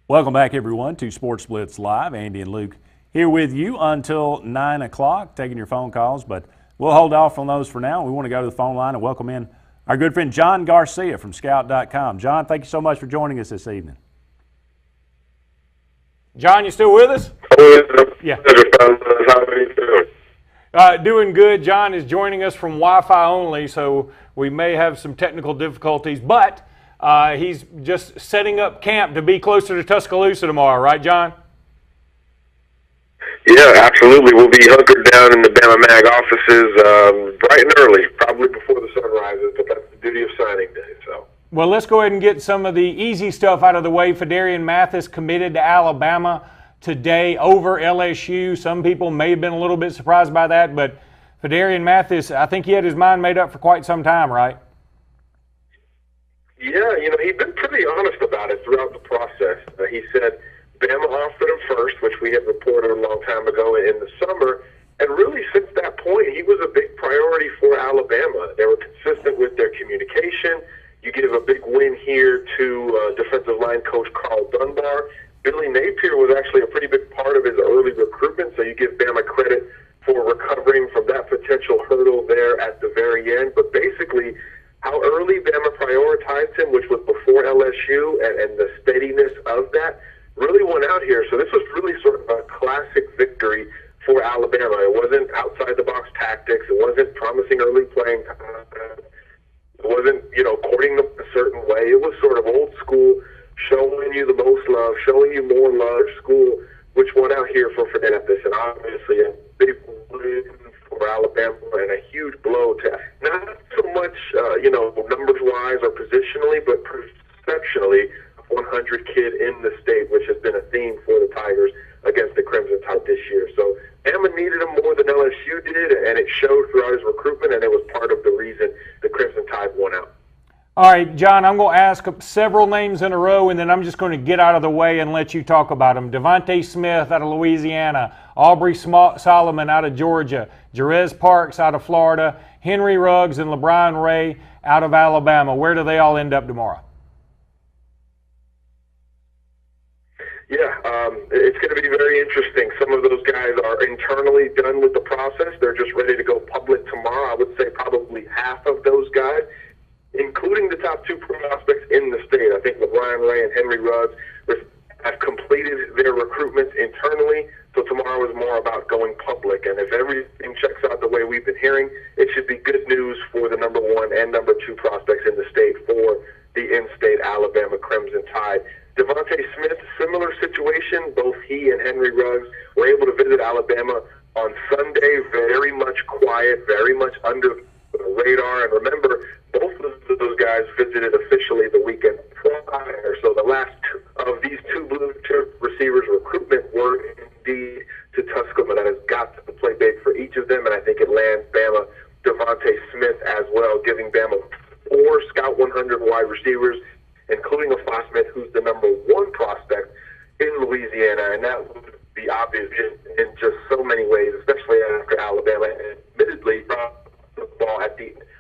Welcome back, everyone, to Sports Blitz Live. Andy and Luke here with you until 9 o'clock, taking your phone calls, but we'll hold off on those for now. We want to go to the phone line and welcome in our good friend John Garcia from Scout.com. John, thank you so much for joining us this evening. John, you still with us? Yeah. How are you doing? Doing good. John is joining us from Wi-Fi only, so we may have some technical difficulties, but he's just setting up camp to be closer to Tuscaloosa tomorrow, right, John? Yeah, absolutely. We'll be hunkered down in the Bama Mag offices bright and early, probably before the sun rises, but that's the duty of signing day. So. Well, let's go ahead and get some of the easy stuff out of the way. Darien Matthews committed to Alabama today over LSU. Some people may have been a little bit surprised by that, but Darien Matthews, I think he had his mind made up for quite some time, right? Yeah, he'd been pretty honest about it throughout the process. He said Bama offered him first, which we had reported a long time ago in the summer, and really since that point, he was a big priority for Alabama. They were consistent with their communication. You give a big win here to defensive line coach Carl Dunbar. Billy Napier was actually a pretty big part of his early recruitment, so you give Bama credit for recovering from that potential hurdle there at the very end. But basically, how early Bama prioritized him, which was before LSU, and the steadiness of that, really went out here. So this was really sort of a classic victory for Alabama. It wasn't outside-the-box tactics. It wasn't promising early playing time. It wasn't, courting them a certain way. It was sort of old school, showing you the most love, showing you more love, school, which went out here for Fernandez. And obviously a big win for Alabama and a huge blow to not so much, numbers-wise or positionally, but perceptionally, 100 kid in the state, which has been a theme for the Tigers against the Crimson Tide this year. So Bama needed him more than LSU did, and it showed throughout his recruitment, and it was part of the reason the Crimson Tide won out. All right, John, I'm going to ask several names in a row, and then I'm just going to get out of the way and let you talk about them. Devontae Smith out of Louisiana, Aubrey Solomon out of Georgia, Jerez Parks out of Florida, Henry Ruggs and LeBron Ray out of Alabama. Where do they all end up tomorrow? Yeah, it's going to be very interesting. Some of those guys are internally done with the process. They're just ready to go public tomorrow. I would say probably half of those guys, including the top two prospects in the state. I think LeBron Ray and Henry Ruggs have completed their recruitments internally, so tomorrow is more about going public. And if everything checks out the way we've been hearing, it should be good news for the number one and number two prospects in the state for the in-state Alabama Crimson Tide. Devontae Smith, similar situation. Both he and Henry Ruggs were able to visit Alabama on Sunday. Very much quiet, very much under the radar. And remember, both of those guys visited officially the weekend prior. So the last of these two blue chip receivers' recruitment were indeed to Tuscaloosa. That has got to play big for each of them, and I think it lands Bama Devontae Smith as well, giving Bama 4 Scout 100 wide receivers, including a Smith, who's the number one prospect in Louisiana, and that would be obvious in just so many ways, especially after Alabama admittedly dropped the ball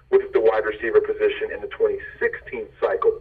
with the wide receiver position in the 2016 cycle.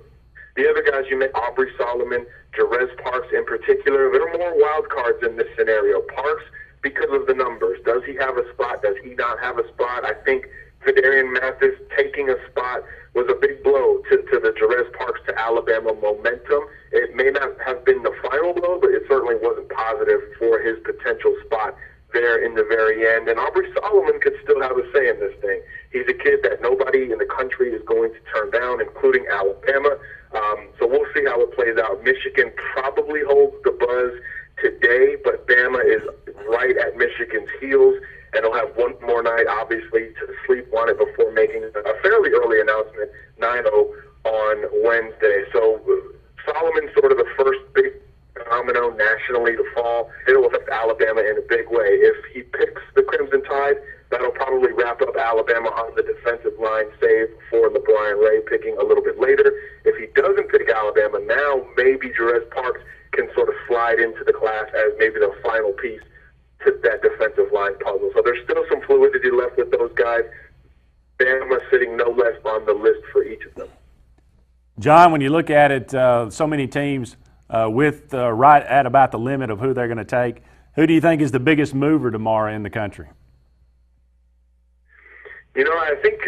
The other guys you met, Aubrey Solomon, Jerez Parks in particular, there are more wild cards in this scenario. Parks, because of the numbers. Does he have a spot? Does he not have a spot? I think Darien Matthews taking a spot was a big blow to the Jerez Parks to Alabama momentum. It may not have been the final blow, but it certainly wasn't positive for his potential spot there in the very end. And Aubrey Solomon could still have a say in this thing. He's a kid that nobody in the country is going to turn down, including Alabama. So we'll see how it plays out. Michigan probably holds the buzz today, but Bama is right at Michigan's heels, and they'll have one more night, obviously, to sleep on it before making a fairly early announcement, 9-0 on Wednesday. So Solomon's sort of the first big domino nationally to fall. It'll affect Alabama in a big way. If he picks the Crimson Tide, that'll probably wrap up Alabama on the defensive line, save for LeBron Ray picking a little bit later. If he doesn't pick Alabama now, maybe Jerez Parks can sort of slide into the class as maybe the final piece to that defensive line puzzle. So there's still some fluidity left with those guys. Bama sitting no less on the list for each of them. John, when you look at it, so many teams with right at about the limit of who they're going to take. Who do you think is the biggest mover tomorrow in the country? I think,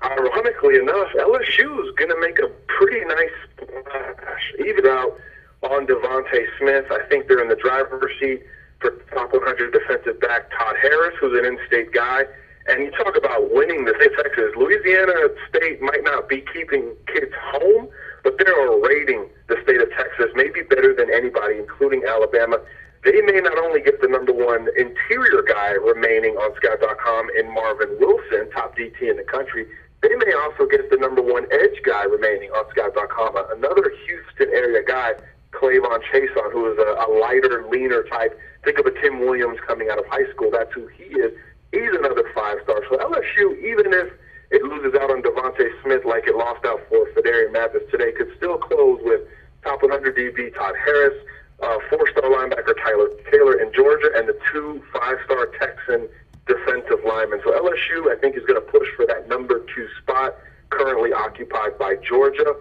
ironically enough, LSU is going to make a pretty nice splash. Even out on Devontae Smith, I think they're in the driver's seat for top 100 defensive back Todd Harris, who's an in-state guy. And you talk about winning the state of Texas. Louisiana State might not be keeping kids home, but they're rating the state of Texas maybe better than anybody, including Alabama. They may not only get the number one interior guy remaining on Scout.com in Marvin Wilson, top DT in the country, they may also get the number one edge guy remaining on Scout.com, another Houston area guy, Clavon Chason, who is a lighter, leaner type. Think of a Tim Williams coming out of high school. That's who he is. He's another five-star. So LSU, even if it loses out on Devontae Smith like it lost out for Darien Matthews today, could still close with top 100 DB Todd Harris, four-star linebacker Tyler Taylor in Georgia, and the two five-star Texan defensive linemen. So LSU, I think, is going to push for that number 2 spot, currently occupied by Georgia.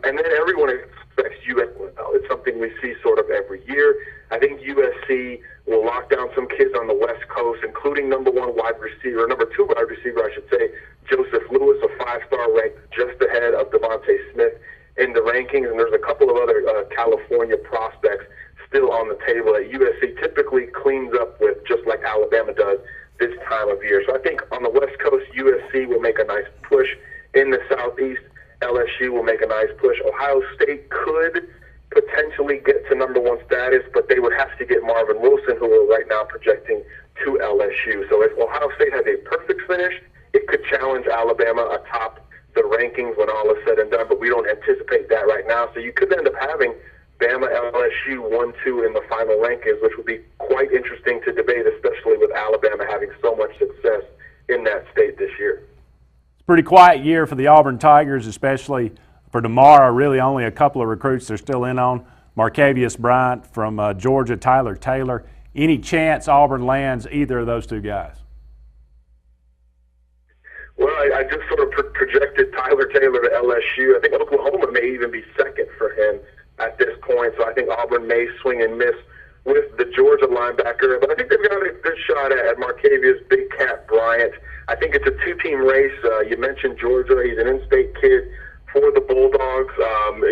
And then everyone expects USC. It's something we see sort of every year. I think USC will lock down some kids on the West Coast, including number 2 wide receiver, I should say, Joseph Lewis, a 5-star ranked just ahead of Devontae Smith in the rankings. And there's a couple of other California prospects still on the table that USC typically cleans up with, just like Alabama does this time of year. So I think on the West Coast, USC will make a nice push. In the Southeast, LSU will make a nice push. Ohio State could potentially get to number 1 status, but they would have to get Marvin Wilson, who we're right now projecting to LSU. So if Ohio State has a perfect finish, it could challenge Alabama atop the rankings when all is said and done, but we don't anticipate that right now. So you could end up having Bama, LSU 1-2 in the final rankings, which would be quite interesting to debate, especially with Alabama having so much success in that state this year. Pretty quiet year for the Auburn Tigers, especially for tomorrow. Really only a couple of recruits they're still in on. Marcavius Bryant from Georgia, Tyler Taylor. Any chance Auburn lands either of those two guys? Well, I just sort of projected Tyler Taylor to LSU. I think Oklahoma may even be second for him at this point, so I think Auburn may swing and miss with the Georgia linebacker. But I think they've got a good shot at Marcavius Big Cat Bryant. I think it's a 2-team race. You mentioned Georgia. He's an in-state kid for the Bulldogs.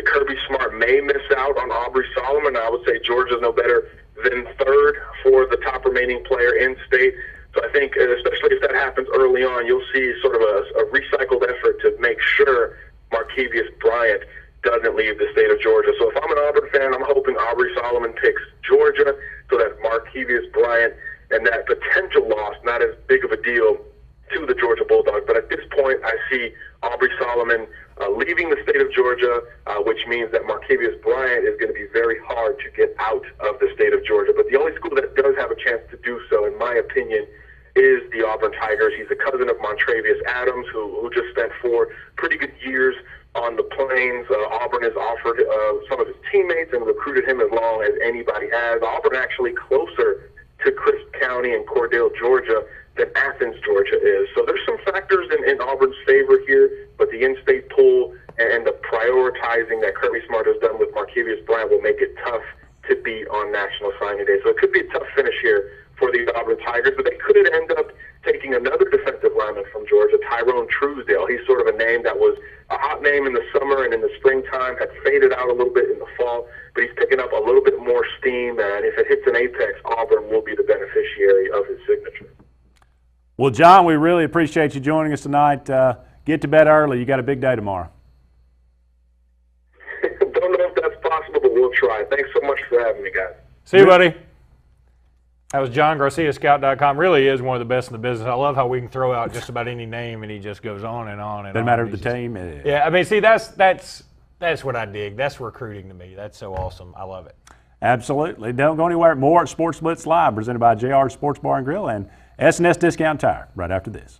Kirby Smart may miss out on Aubrey Solomon. I would say Georgia's no better than third for the top remaining player in-state. So I think, especially if that happens early on, you'll see sort of a recycled effort to make sure Marcavius Bryant doesn't leave the state of Georgia. So if I'm an Auburn fan, I'm hoping Aubrey Solomon picks Georgia so that Marcavius Bryant and that potential loss, not as big of a deal to the Georgia Bulldogs. But at this point, I see Aubrey Solomon leaving the state of Georgia, which means that Marcavius Bryant is going to be very hard to get out of the state of Georgia. But the only school that does have a chance to do so, in my opinion, is the Auburn Tigers. He's a cousin of Montravius Adams, who just spent 4 pretty good years on the Plains. Auburn has offered some of his teammates and recruited him as long as anybody has. Auburn actually closer to Crisp County and Cordell, Georgia, than Athens, Georgia is. So there's some factors in Auburn's favor here, but the in-state pool and the prioritizing that Kirby Smart has done with Marcavius Bryant will make it tough to beat on National Signing Day. So it could be a tough finish here for the Auburn Tigers, but they could end up taking another defensive lineman from Georgia, Tyrone Truesdale. He's sort of a name that was a hot name in the summer and in the springtime, had faded out a little bit in the fall, but he's picking up a little bit more steam, and if it hits an apex, Auburn will be the beneficiary of his signature. Well, John, we really appreciate you joining us tonight. Get to bed early. You got a big day tomorrow. Don't know if that's possible, but we'll try. Thanks so much for having me, guys. See you, buddy. That was John Garcia, Scout.com. Really is one of the best in the business. I love how we can throw out just about any name, and he just goes on and on and Doesn't on. matter the team. Yeah, I mean, see, that's what I dig. That's recruiting to me. That's so awesome. I love it. Absolutely. Don't go anywhere. More at Sports Blitz Live, presented by JR Sports Bar and Grill and S&S Discount Tire, right after this.